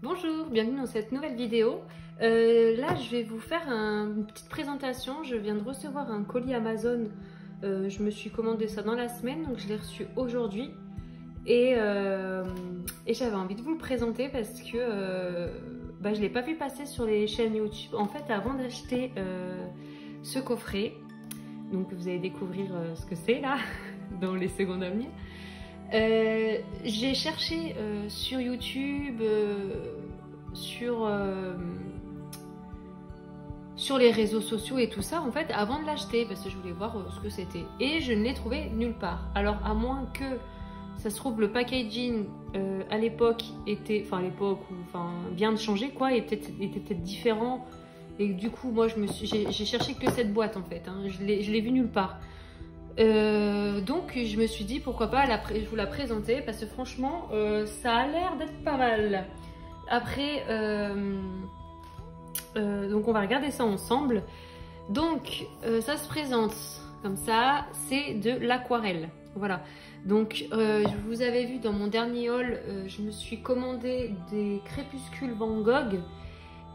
Bonjour, bienvenue dans cette nouvelle vidéo. Là, je vais vous faire une petite présentation. Je viens de recevoir un colis Amazon. Je me suis commandé ça dans la semaine, donc je l'ai reçu aujourd'hui. Et j'avais envie de vous le présenter parce que je ne l'ai pas vu passer sur les chaînes YouTube. En fait, avant d'acheter ce coffret, donc vous allez découvrir ce que c'est là, dans les secondes à venir. J'ai cherché sur YouTube, sur les réseaux sociaux et tout ça en fait avant de l'acheter parce que je voulais voir ce que c'était et je ne l'ai trouvé nulle part. Alors à moins que ça se trouve le packaging à l'époque était, vient de changer quoi, était peut-être différent et du coup moi j'ai cherché que cette boîte en fait, hein. Je l'ai vu nulle part. Donc je me suis dit pourquoi pas je vous la présenter parce que franchement ça a l'air d'être pas mal. Après donc on va regarder ça ensemble. Donc ça se présente comme ça, c'est de l'aquarelle. Voilà, donc vous avez vu dans mon dernier haul, je me suis commandé des crépuscules Van Gogh.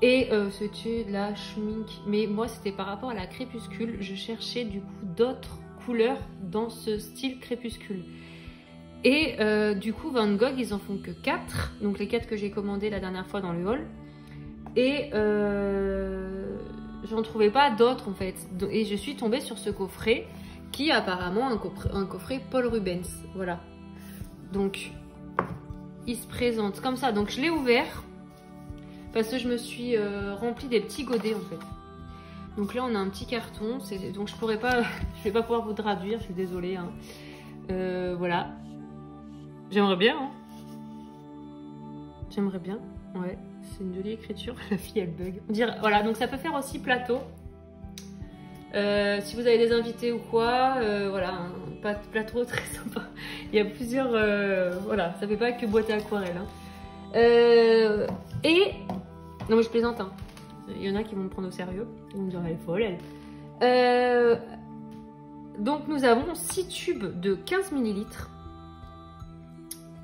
Et c'était de la schmink, mais moi c'était par rapport à la crépuscule, je cherchais du coup d'autres couleurs dans ce style crépuscule. Et du coup Van Gogh ils en font que 4, donc les 4 que j'ai commandés la dernière fois dans le haul. Et j'en trouvais pas d'autres en fait. Et je suis tombée sur ce coffret qui est apparemment un coffret Paul Rubens. Voilà. Donc il se présente comme ça, donc je l'ai ouvert. Parce que je me suis rempli des petits godets en fait. Donc là on a un petit carton, donc je vais pas pouvoir vous traduire, je suis désolée. Hein. Voilà. J'aimerais bien. Hein. J'aimerais bien. Ouais, c'est une jolie écriture. La fille elle bug. Voilà, donc ça peut faire aussi plateau. Si vous avez des invités ou quoi, voilà, un plateau très sympa. Il y a plusieurs. Voilà, ça fait pas que boîte à aquarelle. Hein. Et non mais je plaisante hein. Il y en a qui vont me prendre au sérieux, ils vont me dire elle est folle elle. Donc nous avons 6 tubes de 15 ml.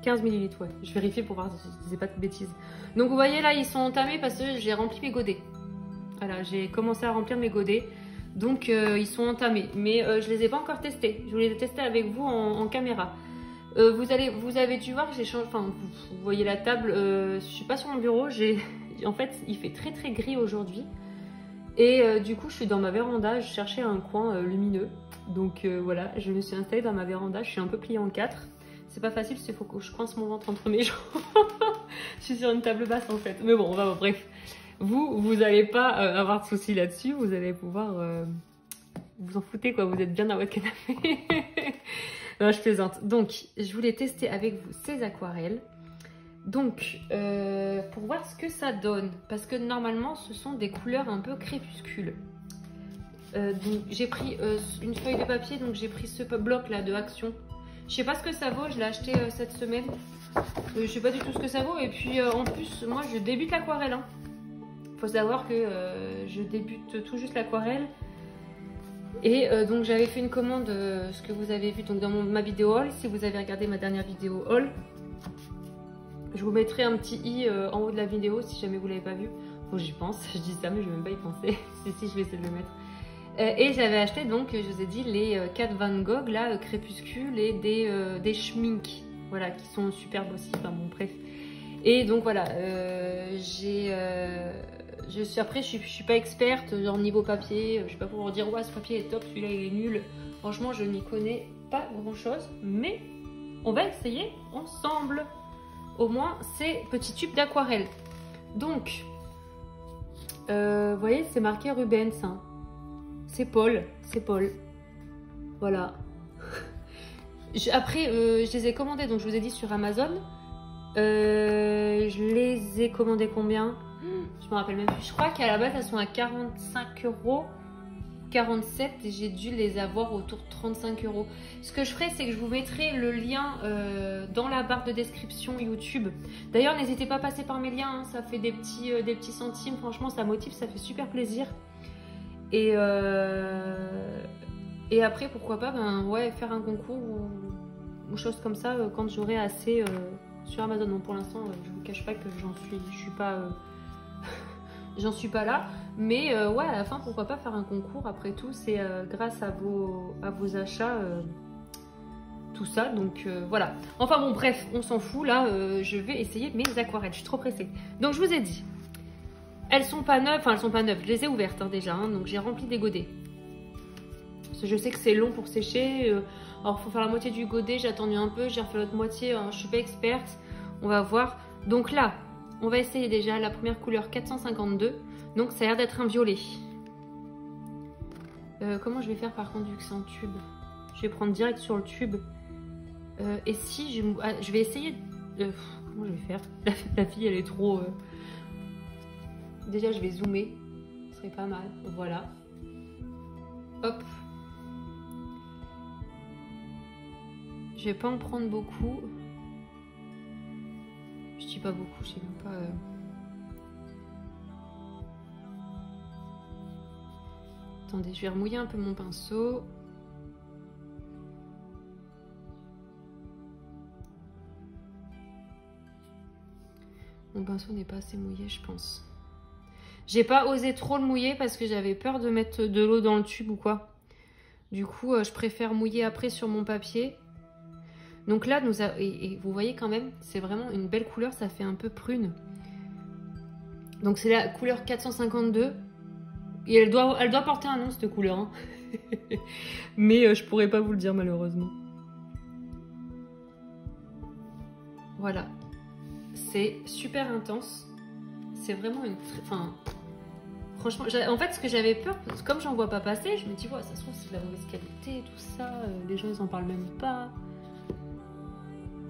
15 ml ouais, je vérifie pour voir si je disais pas de bêtises. Donc vous voyez là ils sont entamés parce que j'ai rempli mes godets. Voilà, j'ai commencé à remplir mes godets. Donc ils sont entamés, mais je les ai pas encore testés. Je voulais les tester avec vous en caméra. Vous avez dû voir que j'ai changé, enfin vous voyez la table, je suis pas sur mon bureau, en fait il fait très très gris aujourd'hui et du coup je suis dans ma véranda, je cherchais un coin lumineux, donc voilà, je me suis installée dans ma véranda, je suis un peu pliée en 4, c'est pas facile, il faut que je coince mon ventre entre mes jambes, je suis sur une table basse en fait, mais bon, bref, vous allez pas avoir de soucis là-dessus, vous allez pouvoir vous en foutez quoi, vous êtes bien dans votre canapé. Non, je plaisante. Donc, je voulais tester avec vous ces aquarelles. Donc, pour voir ce que ça donne. Parce que normalement, ce sont des couleurs un peu crépuscules. Donc, j'ai pris une feuille de papier. Donc, j'ai pris ce bloc là de Action. Je sais pas ce que ça vaut. Je l'ai acheté cette semaine. Je sais pas du tout ce que ça vaut. Et puis, en plus, moi, je débute l'aquarelle. Hein. Faut savoir que je débute tout juste l'aquarelle. Et donc j'avais fait une commande, ce que vous avez vu donc dans ma vidéo haul. Si vous avez regardé ma dernière vidéo haul, je vous mettrai un petit i en haut de la vidéo si jamais vous l'avez pas vu. Faut que j'y pense, je dis ça mais je vais même pas y penser. si je vais essayer de le mettre. Et j'avais acheté donc, je vous ai dit, les 4 Van Gogh là, crépuscule et des schmink, voilà, qui sont superbes aussi, enfin bon bref. Et donc voilà, après je suis pas experte genre niveau papier, je sais pas pouvoir dire ouais ce papier est top, celui-là il est nul. Franchement je n'y connais pas grand chose, mais on va essayer ensemble. Au moins ces petits tubes d'aquarelle. Donc vous voyez c'est marqué Rubens, hein. C'est Paul. Voilà. Après je les ai commandés, donc je vous ai dit sur Amazon. Je les ai commandés combien? Je me rappelle même plus. Je crois qu'à la base elles sont à 45 €, 47 et j'ai dû les avoir autour de 35 €. Ce que je ferai, c'est que je vous mettrai le lien dans la barre de description YouTube. D'ailleurs, n'hésitez pas à passer par mes liens, hein, ça fait des petits centimes. Franchement, ça motive, ça fait super plaisir. Et après, pourquoi pas, ouais, faire un concours ou chose comme ça quand j'aurai assez sur Amazon. Donc pour l'instant, je vous cache pas que je suis pas, j'en suis pas là. Mais ouais, à la fin, pourquoi pas faire un concours. Après tout, c'est grâce à vos achats, tout ça. Donc voilà. Enfin bon, bref, on s'en fout. Là, je vais essayer mes aquarelles. Je suis trop pressée. Donc je vous ai dit, elles sont pas neuves. Enfin, elles sont pas neuves. Je les ai ouvertes hein, déjà. Hein, donc j'ai rempli des godets. Parce que je sais que c'est long pour sécher. Alors, il faut faire la moitié du godet. J'ai attendu un peu. J'ai refait l'autre moitié. Hein, je suis pas experte. On va voir. Donc là, on va essayer déjà la première couleur 452. Donc, ça a l'air d'être un violet. Comment je vais faire par contre vu que c'est en tube? Je vais prendre direct sur le tube. Et si je vais essayer... comment je vais faire? La fille, elle est trop... Déjà, je vais zoomer. Ce serait pas mal. Voilà. Hop. Je vais pas en prendre beaucoup. Je dis pas beaucoup, je sais même pas. Attendez, je vais remouiller un peu mon pinceau. Mon pinceau n'est pas assez mouillé, je pense. J'ai pas osé trop le mouiller parce que j'avais peur de mettre de l'eau dans le tube ou quoi. Du coup, je préfère mouiller après sur mon papier. Donc là, et vous voyez quand même, c'est vraiment une belle couleur, ça fait un peu prune. Donc c'est la couleur 452. Et elle doit porter un nom, cette couleur. Hein. Mais je pourrais pas vous le dire malheureusement. Voilà. C'est super intense. C'est vraiment une... Enfin, franchement, en fait, ce que j'avais peur, comme j'en vois pas passer, je me dis, ouais, ça se trouve, c'est de la mauvaise qualité, tout ça. Les gens, ils en parlent même pas.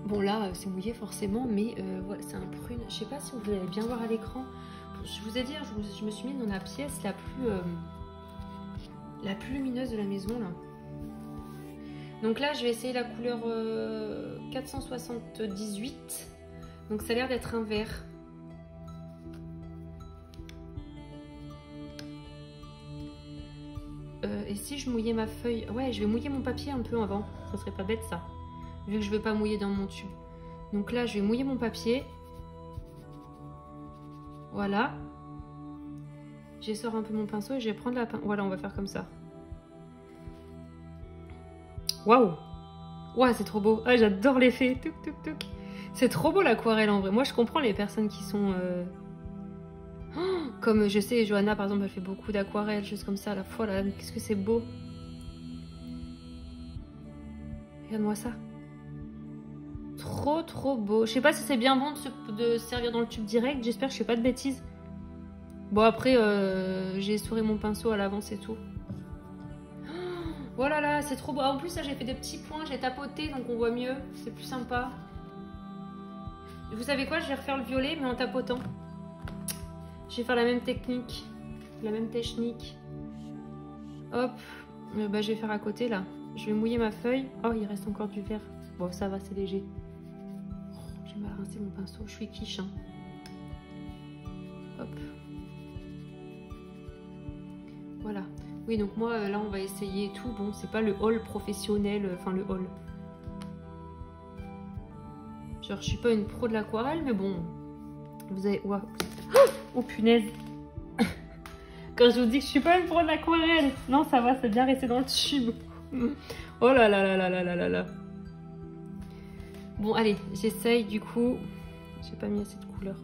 Bon là, c'est mouillé forcément, mais voilà, c'est un prune. Je sais pas si vous allez bien voir à l'écran. Je vous ai dit, je me suis mis dans la pièce la plus lumineuse de la maison là. Donc là, je vais essayer la couleur 478. Donc ça a l'air d'être un vert. Et si je mouillais ma feuille... Ouais, je vais mouiller mon papier un peu avant. Ça serait pas bête ça. Vu que je ne vais pas mouiller dans mon tube. Donc là, je vais mouiller mon papier. Voilà. J'essore un peu mon pinceau et je vais prendre la pince. Voilà, on va faire comme ça. Waouh! Waouh, c'est trop beau. Ah, j'adore l'effet. Touc, touc, touc. C'est trop beau l'aquarelle en vrai. Moi, je comprends les personnes qui sont... Oh, comme je sais, Johanna, par exemple, elle fait beaucoup d'aquarelles, choses comme ça. À la fois, là, qu'est-ce que c'est beau. Regarde-moi ça. Trop trop beau. Je sais pas si c'est bien bon de servir dans le tube direct. J'espère que je fais pas de bêtises. Bon après j'ai essoré mon pinceau à l'avance et tout. Oh là là, c'est trop beau. En plus là j'ai fait des petits points, j'ai tapoté donc on voit mieux. C'est plus sympa. Vous savez quoi, je vais refaire le violet mais en tapotant. Je vais faire la même technique. La même technique. Hop. Bah, je vais faire à côté là. Je vais mouiller ma feuille. Oh il reste encore du vert. Bon ça va, c'est léger. J'ai mal rincé mon pinceau, je suis quiche. Hein. Hop. Voilà. Oui, donc moi, là, on va essayer tout. Bon, c'est pas le haul professionnel, enfin le haul. Genre, je suis pas une pro de l'aquarelle, mais bon. Vous avez... Wow. Oh, punaise. Quand je vous dis que je suis pas une pro de l'aquarelle. Non, ça va, c'est bien resté dans le tube. Oh là là là là là là là là. Bon, allez, j'essaye du coup. J'ai pas mis assez de couleur.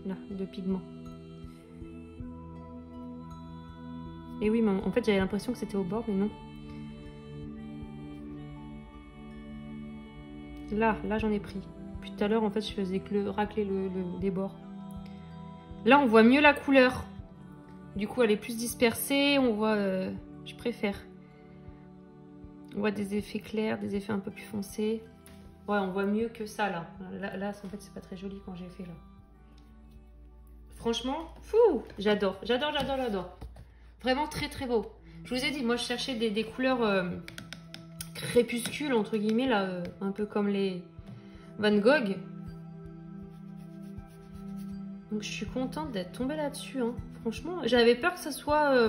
Là, de pigment. Et oui, mais en fait, j'avais l'impression que c'était au bord, mais non. Là, j'en ai pris. Puis tout à l'heure, en fait, je faisais que racler les bords. Là, on voit mieux la couleur. Du coup, elle est plus dispersée. On voit... je préfère. On voit des effets clairs, des effets un peu plus foncés. Ouais, on voit mieux que ça, là. Là, en fait, c'est pas très joli quand j'ai fait, là. Franchement, fou, j'adore. J'adore, j'adore, j'adore. Vraiment très, très beau. Je vous ai dit, moi, je cherchais des couleurs crépuscules, entre guillemets, là. Un peu comme les Van Gogh. Donc, je suis contente d'être tombée là-dessus, hein. Franchement, j'avais peur que ça soit...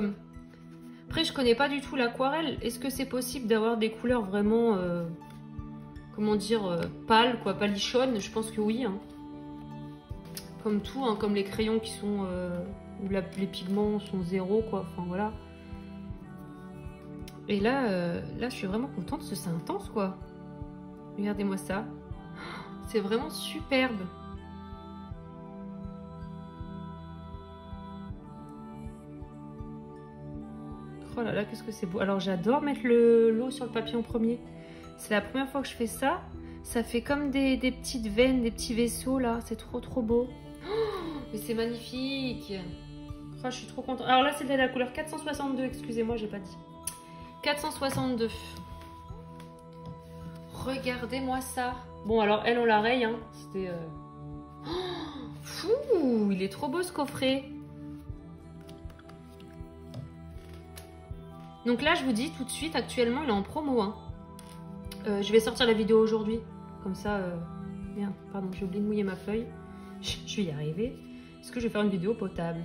Après, je connais pas du tout l'aquarelle. Est-ce que c'est possible d'avoir des couleurs vraiment... comment dire, pâle, quoi, palichonne. Je pense que oui. Hein. Comme tout, hein, comme les crayons qui sont... où les pigments sont zéro, quoi. Enfin, voilà. Et là, là, je suis vraiment contente parce que c'est intense, quoi. Regardez-moi ça. C'est vraiment superbe. Oh là là, qu'est-ce que c'est beau. Alors, j'adore mettre l'eau sur le papier en premier. C'est la première fois que je fais ça. Ça fait comme des petites veines, des petits vaisseaux, là. C'est trop, trop beau. Oh, mais c'est magnifique. Oh, je suis trop contente. Alors là, c'est de la couleur 462. Excusez-moi, j'ai pas dit. 462. Regardez-moi ça. Bon, alors, elle, on la raye. Hein. C'était... Oh, fou, il est trop beau, ce coffret. Donc là, je vous dis tout de suite, actuellement, il est en promo. Hein. Je vais sortir la vidéo aujourd'hui. Comme ça... Merde, pardon, j'ai oublié de mouiller ma feuille. Je vais y arriver. Est-ce que je vais faire une vidéo potable?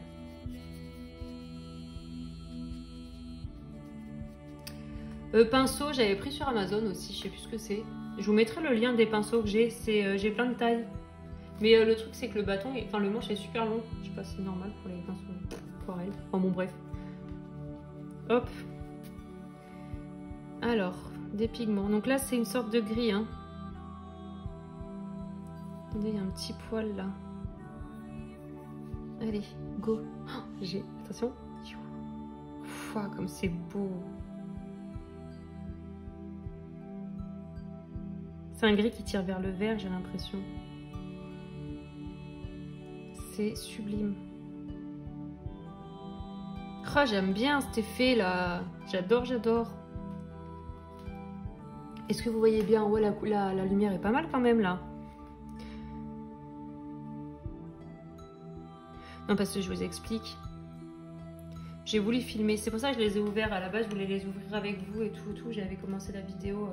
Pinceau, j'avais pris sur Amazon aussi, je sais plus ce que c'est. Je vous mettrai le lien des pinceaux que j'ai. J'ai plein de tailles. Mais le truc, c'est que le bâton, enfin le manche est super long. Je sais pas si c'est normal pour les pinceaux aquarelles. Enfin bon, bref. Hop. Alors, des pigments. Donc là, c'est une sorte de gris. Hein. Attendez, il y a un petit poil là. Allez, go. Oh, j'ai... Attention. Ouah, comme c'est beau. C'est un gris qui tire vers le vert, j'ai l'impression. C'est sublime. Oh, j'aime bien cet effet là. J'adore, j'adore. Est-ce que vous voyez bien? Ouais, la lumière est pas mal quand même là. Non, parce que je vous explique. J'ai voulu filmer. C'est pour ça que je les ai ouverts. À la base, je voulais les ouvrir avec vous et tout. J'avais commencé la vidéo.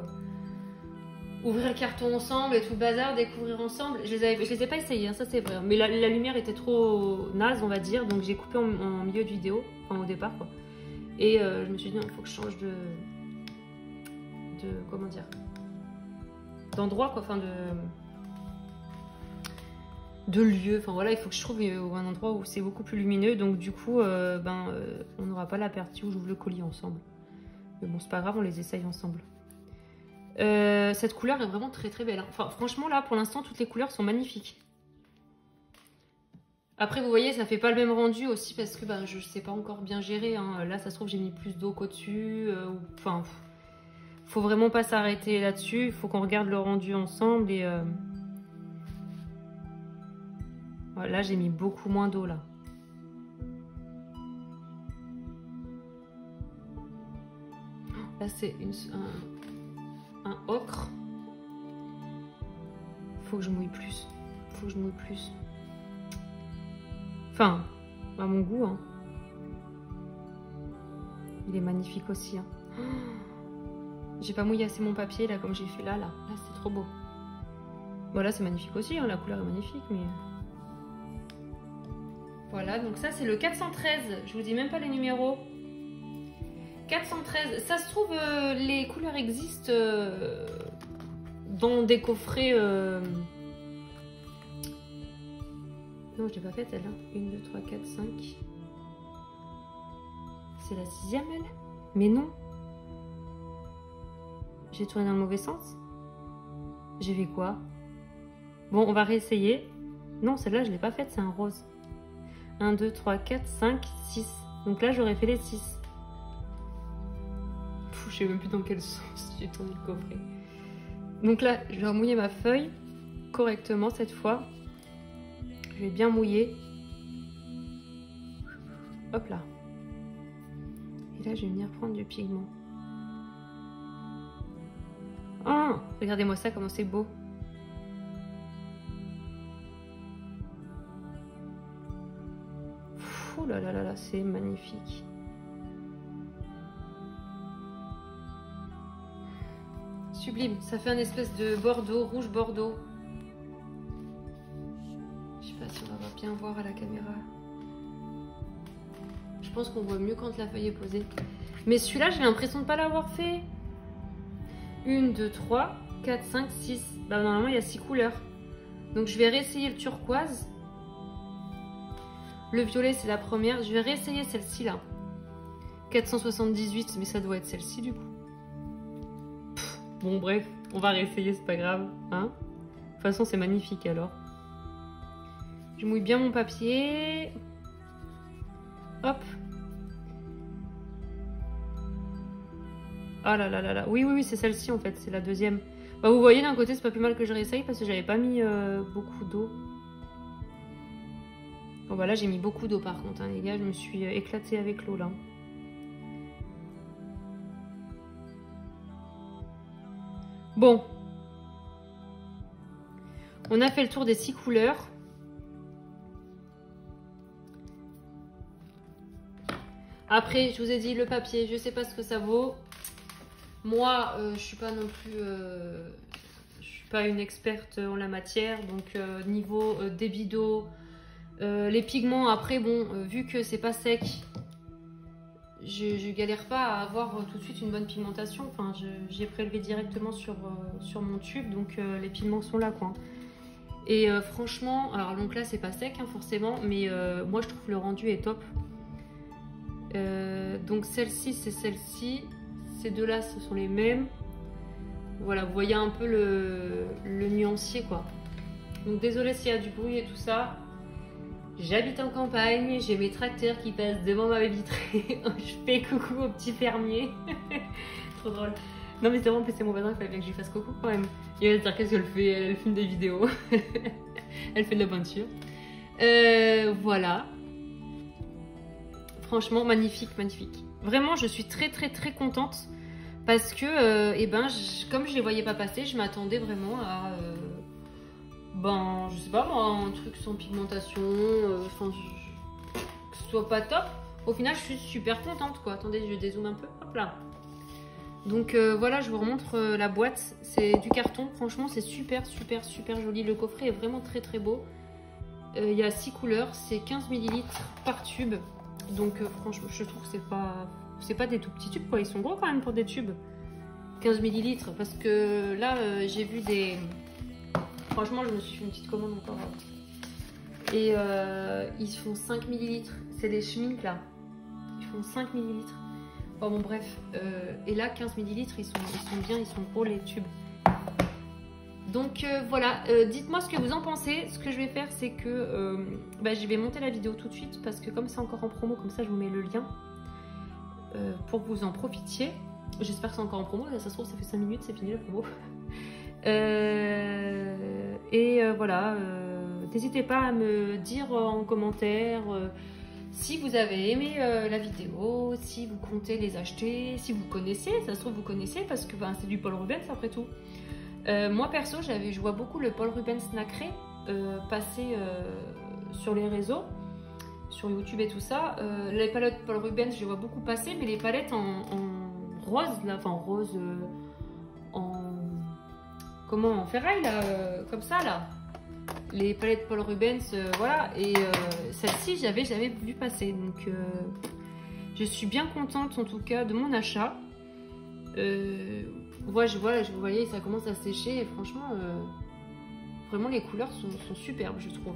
Ouvrir le carton ensemble et tout le bazar, découvrir ensemble. Je les ai pas essayés, hein, ça c'est vrai. Mais la lumière était trop naze, on va dire. Donc j'ai coupé en milieu de vidéo. Enfin, au départ, quoi. Et je me suis dit, il faut que je change de comment dire, d'endroit, quoi. Enfin, de lieu. Enfin voilà, il faut que je trouve un endroit où c'est beaucoup plus lumineux. Donc du coup, on n'aura pas la partie où j'ouvre le colis ensemble. Mais bon, c'est pas grave, on les essaye ensemble. Cette couleur est vraiment très très belle. Hein. Enfin, franchement, là, pour l'instant, toutes les couleurs sont magnifiques. Après, vous voyez, ça fait pas le même rendu aussi parce que je sais pas encore bien gérer. Hein. Là, ça se trouve, j'ai mis plus d'eau qu'au-dessus. Enfin, faut vraiment pas s'arrêter là-dessus. Il faut qu'on regarde le rendu ensemble. Et voilà, là, j'ai mis beaucoup moins d'eau, là. Là, c'est un ocre. Faut que je mouille plus. Faut que je mouille plus. Enfin, à mon goût. Hein. Il est magnifique aussi. Hein. J'ai pas mouillé assez mon papier là, comme j'ai fait là. Là, c'est trop beau. Voilà, c'est magnifique aussi. Hein. La couleur est magnifique, mais voilà. Donc ça, c'est le 413. Je vous dis même pas les numéros. 413. Ça se trouve, les couleurs existent dans des coffrets. Non, je l'ai pas faite elle. 1, 2, 3, 4, 5. C'est la 6e elle? Mais non. J'ai tourné dans le mauvais sens. J'ai fait quoi? Bon, on va réessayer. Non, celle-là, je l'ai pas faite, c'est un rose. 1, 2, 3, 4, 5, 6. Donc là, j'aurais fait les 6. Je sais même plus dans quel sens j'ai tourné le coffret. Donc là, je vais mouiller ma feuille correctement cette fois. Je vais bien mouiller. Hop là. Et là, je vais venir prendre du pigment. Oh, regardez-moi ça, comment c'est beau. Oh là là là là, c'est magnifique. Sublime, ça fait un espèce de bordeaux, rouge bordeaux. Je sais pas si on va bien voir à la caméra. Je pense qu'on voit mieux quand la feuille est posée. Mais celui-là, j'ai l'impression de ne pas l'avoir fait. 1, 2, 3. 4, 5, 6. Bah, normalement, il y a 6 couleurs. Donc, je vais réessayer le turquoise. Le violet, c'est la première. Je vais réessayer celle-ci, là. 478, mais ça doit être celle-ci, du coup. Bon, bref, on va réessayer, c'est pas grave. Hein, de toute façon, c'est magnifique, alors. Je mouille bien mon papier. Hop. Ah là là là là. Oui, oui, oui, c'est celle-ci en fait, c'est la deuxième. Bah, vous voyez, d'un côté, c'est pas plus mal que je réessaye parce que j'avais pas mis beaucoup d'eau. Bon, bah là, j'ai mis beaucoup d'eau par contre, hein, les gars. Je me suis éclatée avec l'eau là. Bon. On a fait le tour des 6 couleurs. Après, je vous ai dit, le papier, je sais pas ce que ça vaut. Moi, je suis pas non plus... je suis pas une experte en la matière. Donc, niveau débit d'eau, les pigments, après, bon, vu que c'est pas sec, je galère pas à avoir tout de suite une bonne pigmentation. Enfin, j'ai prélevé directement sur mon tube. Donc, les pigments sont là, quoi. Et franchement, alors donc là, c'est pas sec, hein, forcément. Mais moi, je trouve que le rendu est top. Donc celle-ci, c'est celle-ci. Ces deux-là, ce sont les mêmes. Voilà, vous voyez un peu le nuancier, quoi. Donc désolé s'il y a du bruit et tout ça. J'habite en campagne, j'ai mes tracteurs qui passent devant ma baie vitrée. Je fais coucou au petit fermier. Trop drôle. Non mais c'est vrai, en plus c'est mon voisin, il fallait bien que je lui fasse coucou quand même. Il va se dire qu'est-ce qu'elle fait, elle filme des vidéos. Elle fait de la peinture. Voilà. Franchement, magnifique, magnifique. Vraiment, je suis très très très contente parce que, eh ben, comme je les voyais pas passer, je m'attendais vraiment à, ben, je sais pas moi, un truc sans pigmentation, enfin, que ce soit pas top. Au final, je suis super contente, quoi. Attendez, je dézoome un peu, hop là. Donc voilà, je vous remontre la boîte. C'est du carton, franchement, c'est super super super joli. Le coffret est vraiment très très beau. Il y a 6 couleurs, c'est 15 ml par tube. Donc franchement, je trouve que c'est pas des tout petits tubes, quoi. Ils sont gros quand même pour des tubes. 15 ml, parce que là, j'ai vu des... Franchement, je me suis fait une petite commande encore. Et ils font 5 ml. C'est des Schmink, là. Ils font 5 ml. Oh, bon, bref. Et là, 15 ml, ils sont bien, ils sont gros, les tubes. Donc voilà, dites-moi ce que vous en pensez. Ce que je vais faire, c'est que bah, je vais monter la vidéo tout de suite parce que comme c'est encore en promo, comme ça je vous mets le lien pour que vous en profitiez. J'espère que c'est encore en promo, là ça se trouve ça fait 5 minutes, c'est fini la promo. Voilà, n'hésitez pas à me dire en commentaire si vous avez aimé la vidéo, si vous comptez les acheter, si vous connaissez, ça se trouve vous connaissez parce que ben, c'est du Paul Rubens après tout. Moi perso, je vois beaucoup le Paul Rubens nacré passer sur les réseaux, sur YouTube et tout ça. Les palettes Paul Rubens, je les vois beaucoup passer, mais les palettes en rose, là, enfin en rose, en ferraille là, comme ça là. Les palettes Paul Rubens, voilà. Et celle-ci, j'avais vu passer, donc je suis bien contente en tout cas de mon achat. Voilà, vous voyez, ça commence à sécher et franchement, vraiment les couleurs sont superbes, je trouve.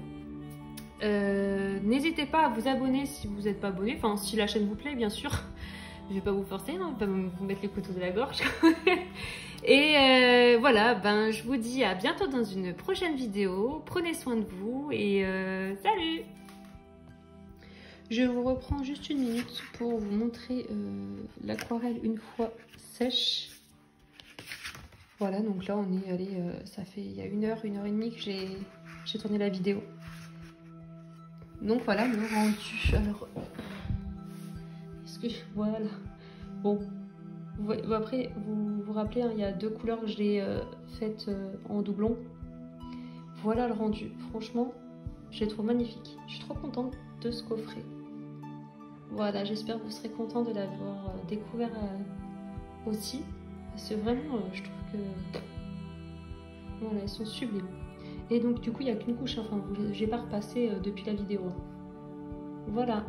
N'hésitez pas à vous abonner si vous n'êtes pas abonné, enfin si la chaîne vous plaît, bien sûr. Je vais pas vous forcer, hein, je vais pas vous mettre les couteaux de la gorge. Et voilà, ben je vous dis à bientôt dans une prochaine vidéo. Prenez soin de vous et salut! Je vous reprends juste une minute pour vous montrer l'aquarelle une fois sèche. Voilà, donc là on est allé, ça fait il y a une heure et demie que j'ai tourné la vidéo. Donc voilà le rendu. Alors, est-ce que voilà. Bon, après vous vous rappelez, hein, il y a 2 couleurs que je l'ai faites en doublon. Voilà le rendu. Franchement, je le trouve magnifique. Je suis trop contente de ce coffret. Voilà, j'espère que vous serez content de l'avoir découvert aussi. Parce que vraiment, je trouve que... Voilà, elles sont sublimes. Et donc, du coup, il n'y a qu'une couche. Enfin, j'ai pas repassé depuis la vidéo. Voilà.